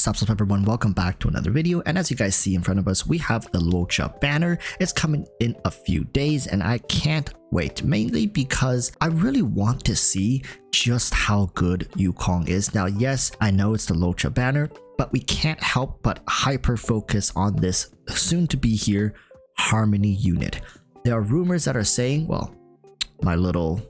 Sup everyone, welcome back to another video. And as you guys see in front of us, we have the Luocha banner. It's coming in a few days and I can't wait, mainly because I really want to see just how good Yukong is. Now yes, I know it's the Luocha banner, but we can't help but hyper focus on this soon to be here Harmony unit. There are rumors that are saying, well, my little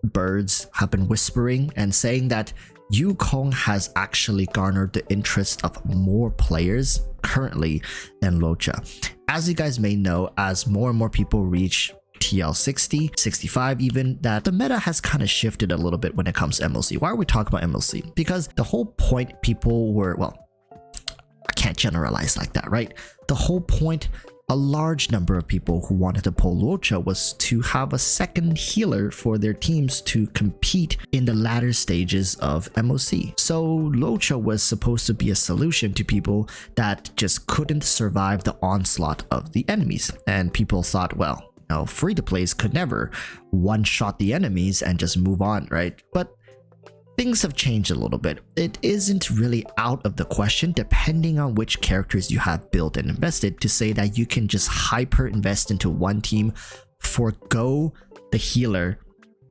birds have been whispering and saying that Yukong has actually garnered the interest of more players currently than Luocha. As you guys may know, as more and more people reach TL 60, 65 even, that the meta has kind of shifted a little bit when it comes to MLC. Why are we talking about MLC? Because the whole point people were, well, I can't generalize like that, right? The whole point a large number of people who wanted to pull Luocha was to have a second healer for their teams to compete in the latter stages of MOC. So Luocha was supposed to be a solution to people that just couldn't survive the onslaught of the enemies. And people thought, well, free-to-plays could never one-shot the enemies and just move on, right? But things have changed a little bit. It isn't really out of the question, depending on which characters you have built and invested, to say that you can just hyper invest into one team, forgo the healer,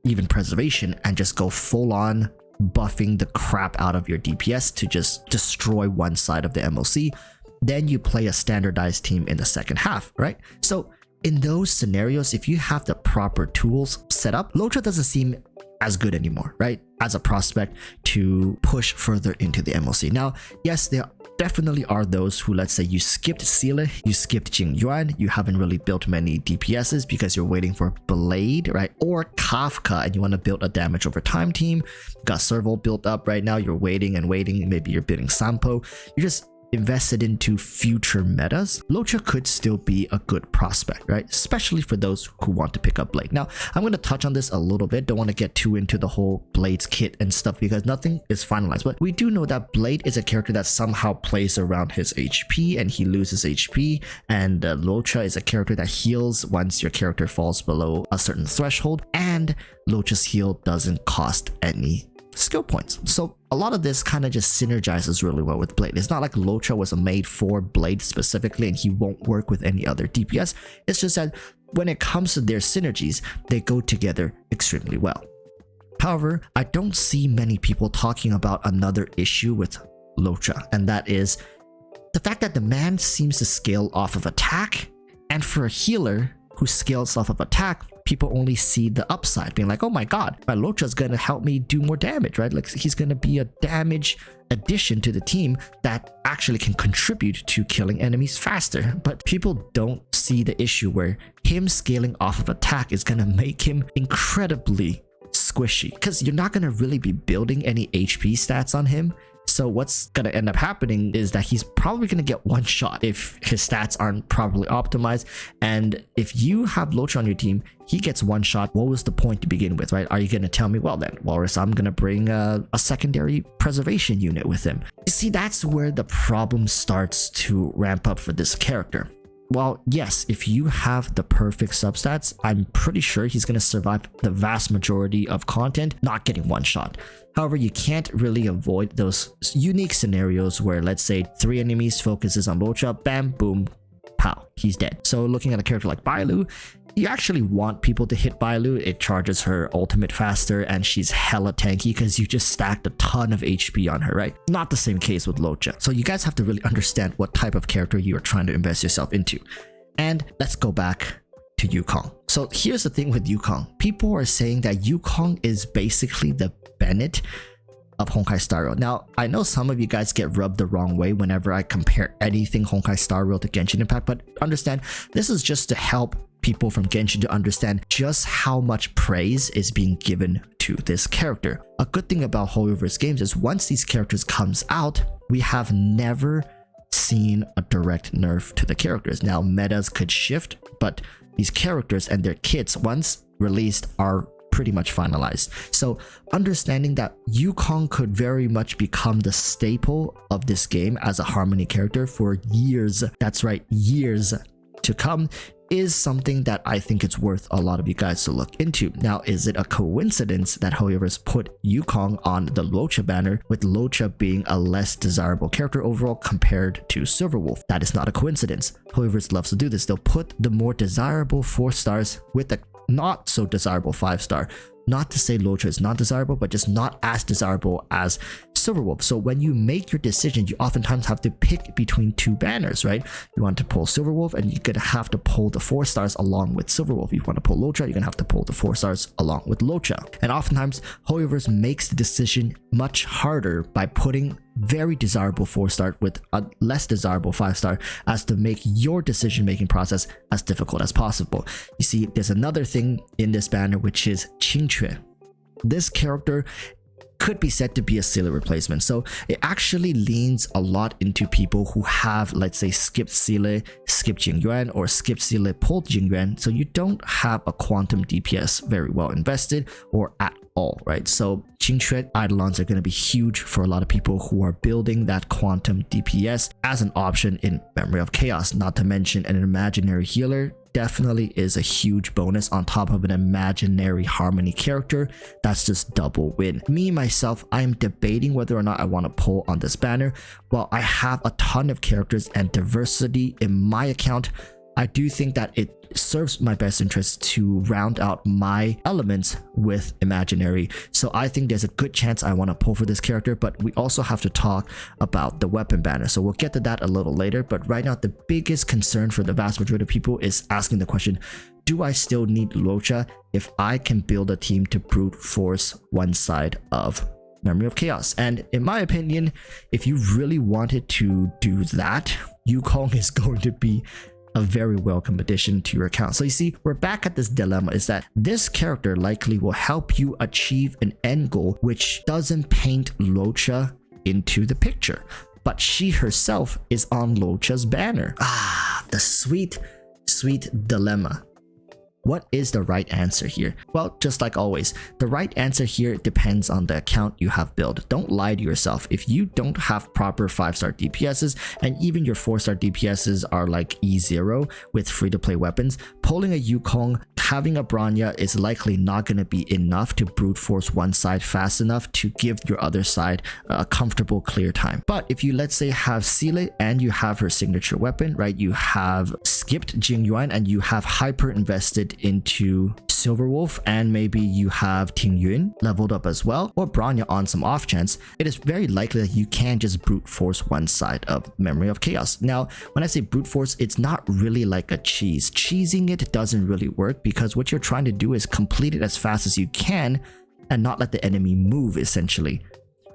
even preservation, and just go full on buffing the crap out of your DPS to just destroy one side of the MOC. Then you play a standardized team in the second half, right? So in those scenarios, if you have the proper tools set up, Luocha doesn't seem as good anymore, right? As a prospect to push further into the MLC. Now, yes, there definitely are those who, let's say you skipped Seele, you skipped Jingyuan, you haven't really built many DPSs because you're waiting for Blade, right? Or Kafka and you want to build a damage over time team. You got Serval built up right now, you're waiting and waiting, maybe you're building Sampo. You're just invested into future metas. Luocha could still be a good prospect, right? Especially for those who want to pick up Blade. Now, I'm going to touch on this a little bit. Don't want to get too into the whole Blade's kit and stuff because nothing is finalized. But we do know that Blade is a character that somehow plays around his HP and he loses HP. And Luocha is a character that heals once your character falls below a certain threshold. And Luocha's heal doesn't cost any skill points. So a lot of this kind of just synergizes really well with Blade. It's not like Luocha was made for Blade specifically and he won't work with any other DPS. It's just that when it comes to their synergies, they go together extremely well. However, I don't see many people talking about another issue with Luocha, and that is the fact that the man seems to scale off of attack, and for a healer who scales off of attack, people only see the upside, being like, oh my god, my Luocha is going to help me do more damage, right? Like he's going to be a damage addition to the team that actually can contribute to killing enemies faster. But people don't see the issue where him scaling off of attack is going to make him incredibly squishy, because you're not going to really be building any HP stats on him. So what's going to end up happening is that he's probably going to get one shot if his stats aren't properly optimized. And if you have Luocha on your team, he gets one shot. What was the point to begin with, right? Are you going to tell me, well then, Walrus, I'm going to bring a secondary preservation unit with him? You see, that's where the problem starts to ramp up for this character. Well, yes, if you have the perfect substats, I'm pretty sure he's going to survive the vast majority of content, not getting one shot. However, you can't really avoid those unique scenarios where, let's say, 3 enemies focuses on Luocha, bam, boom, pow, he's dead. So looking at a character like Bailu, you actually want people to hit Bailu. It charges her ultimate faster and she's hella tanky because you just stacked a ton of HP on her, right? Not the same case with Luocha. So you guys have to really understand what type of character you are trying to invest yourself into. And let's go back to Yukong. So here's the thing with Yukong. People are saying that Yukong is basically the Bennett of Honkai Star Rail. Now, I know some of you guys get rubbed the wrong way whenever I compare anything Honkai Star Rail to Genshin Impact, but understand, this is just to help people from Genshin to understand just how much praise is being given to this character. A good thing about Hoyoverse games is once these characters comes out, we have never seen a direct nerf to the characters. Now, metas could shift, but these characters and their kits, once released, are pretty much finalized. So understanding that Yukong could very much become the staple of this game as a Harmony character for years, that's right, years to come is something that I think it's worth a lot of you guys to look into. Now, is it a coincidence that HoYoverse put Yukong on the Luocha banner, with Luocha being a less desirable character overall compared to Silverwolf? That is not a coincidence. HoYoverse loves to do this. They'll put the more desirable 4 stars with the not so desirable 5 star. Not to say Luocha is not desirable, but just not as desirable as Silverwolf. So when you make your decision, you oftentimes have to pick between 2 banners, right? You want to pull Silverwolf, and you're gonna have to pull the 4 stars along with Silverwolf. If you want to pull Luocha, you're gonna have to pull the 4 stars along with Luocha. And oftentimes, HoYoverse makes the decision much harder by putting very desirable 4 star with a less desirable 5 star, as to make your decision making process as difficult as possible. You see, there's another thing in this banner, which is Qingque. This character could be said to be a Sealer replacement, so it actually leans a lot into people who have, let's say, skipped Sealer, skipped Jingyuan, or skipped Sealer, pulled Jingyuan, so you don't have a quantum DPS very well invested or at all, right? So Qingque Eidolons are going to be huge for a lot of people who are building that quantum DPS as an option in Memory of Chaos. Not to mention, an imaginary healer definitely is a huge bonus on top of an imaginary harmony character. That's just double win. Me myself, I am debating whether or not I want to pull on this banner. While I have a ton of characters and diversity in my account, I do think that it serves my best interest to round out my elements with imaginary. So I think there's a good chance I want to pull for this character, but we also have to talk about the weapon banner. So we'll get to that a little later, but right now the biggest concern for the vast majority of people is asking the question, do I still need Luocha if I can build a team to brute force one side of Memory of Chaos? And in my opinion, if you really wanted to do that, Yukong is going to be a very welcome addition to your account. So you see, we're back at this dilemma, is that this character likely will help you achieve an end goal which doesn't paint Luocha into the picture, but she herself is on Luocha's banner. The sweet dilemma. What is the right answer here? Well, just like always, the right answer here depends on the account you have built. Don't lie to yourself. If you don't have proper 5-star DPSs, and even your 4-star DPSs are like E0 with free-to-play weapons, pulling a Yukong, having a Bronya is likely not going to be enough to brute force one side fast enough to give your other side a comfortable clear time. But if you, let's say, have Seele and you have her signature weapon, right? You have skipped Jingyuan and you have hyper invested into Silverwolf, and maybe you have Tingyun leveled up as well, or Bronya on some off chance, it is very likely that you can just brute force one side of Memory of Chaos. Now, when I say brute force, it's not really like a cheese. Cheesing it doesn't really work, because what you're trying to do is complete it as fast as you can and not let the enemy move, essentially.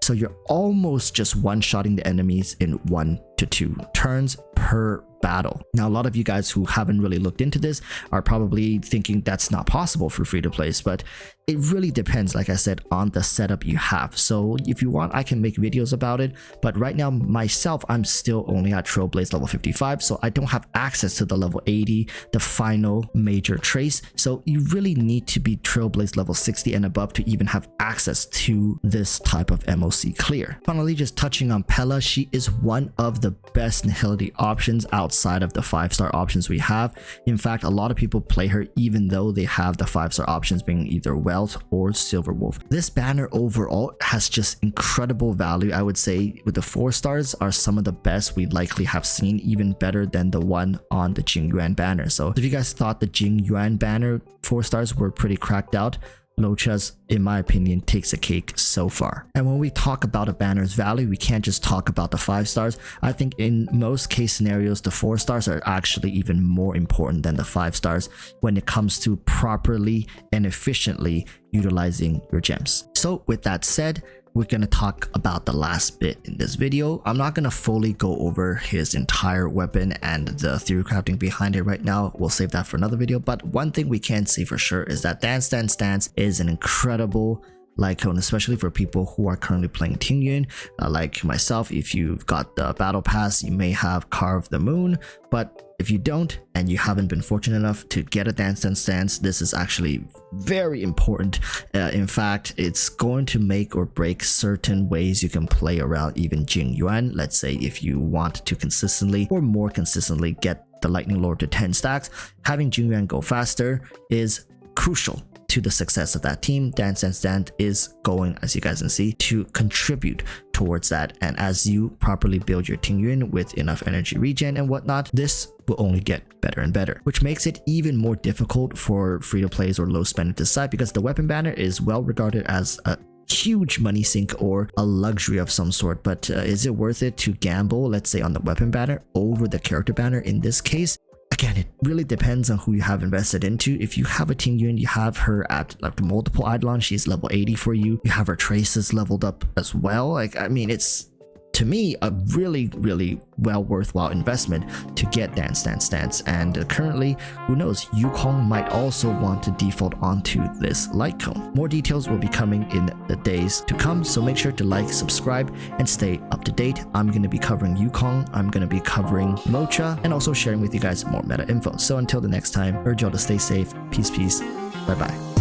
So you're almost just one-shotting the enemies in 1 to 2 turns per battle. Now, a lot of you guys who haven't really looked into this are probably thinking that's not possible for free-to-plays, but it really depends, like I said, on the setup you have. So if you want, I can make videos about it, but right now myself, I'm still only at Trailblaze level 55, so I don't have access to the level 80, the final major trace. So you really need to be Trailblaze level 60 and above to even have access to this type of MOC clear. Finally, just touching on Pella, she is one of the best Nihility options outside of the 5-star options we have. In fact, a lot of people play her even though they have the 5-star options being either Wealth or Silverwolf. This banner overall has just incredible value. I would say with the 4 stars are some of the best we likely have seen, even better than the one on the Jingyuan banner. So if you guys thought the Jingyuan banner 4 stars were pretty cracked out, Luocha's, in my opinion, takes a cake so far. And when we talk about a banner's value, we can't just talk about the 5 stars. I think in most case scenarios, the 4 stars are actually even more important than the 5 stars when it comes to properly and efficiently utilizing your gems. So with that said, we're going to talk about the last bit in this video. I'm not going to fully go over his entire weapon and the theory crafting behind it right now. We'll save that for another video. But one thing we can see for sure is that Dance is an incredible Lycone, especially for people who are currently playing Tingyun. Like myself, if you've got the battle pass, you may have Carve the Moon, but if you don't and you haven't been fortunate enough to get a Dance, this is actually very important. In fact, it's going to make or break certain ways you can play around even Jingyuan. Let's say if you want to consistently or more consistently get the Lightning Lord to 10 stacks, having Jingyuan go faster is crucial to the success of that team. Dance Dance Dance is going, as you guys can see, to contribute towards that. And as you properly build your Tingyuan with enough energy regen and whatnot, this will only get better and better, which makes it even more difficult for free-to-plays or low spend to decide, because the weapon banner is well regarded as a huge money sink or a luxury of some sort. But is it worth it to gamble, let's say, on the weapon banner over the character banner in this case? Again, it really depends on who you have invested into. If you have a Tingyuan, you have her at like multiple Eidolon, she's level 80 for you. You have her traces leveled up as well. Like, I mean, it's, to me, a really well worthwhile investment to get Dance Dance Dance. And currently, who knows, Yukong might also want to default onto this light cone. More details will be coming in the days to come, so make sure to like, subscribe, and stay up to date. I'm going to be covering Yukong, I'm going to be covering Luocha, and also sharing with you guys more meta info. So until the next time, urge y'all to stay safe, peace, bye bye.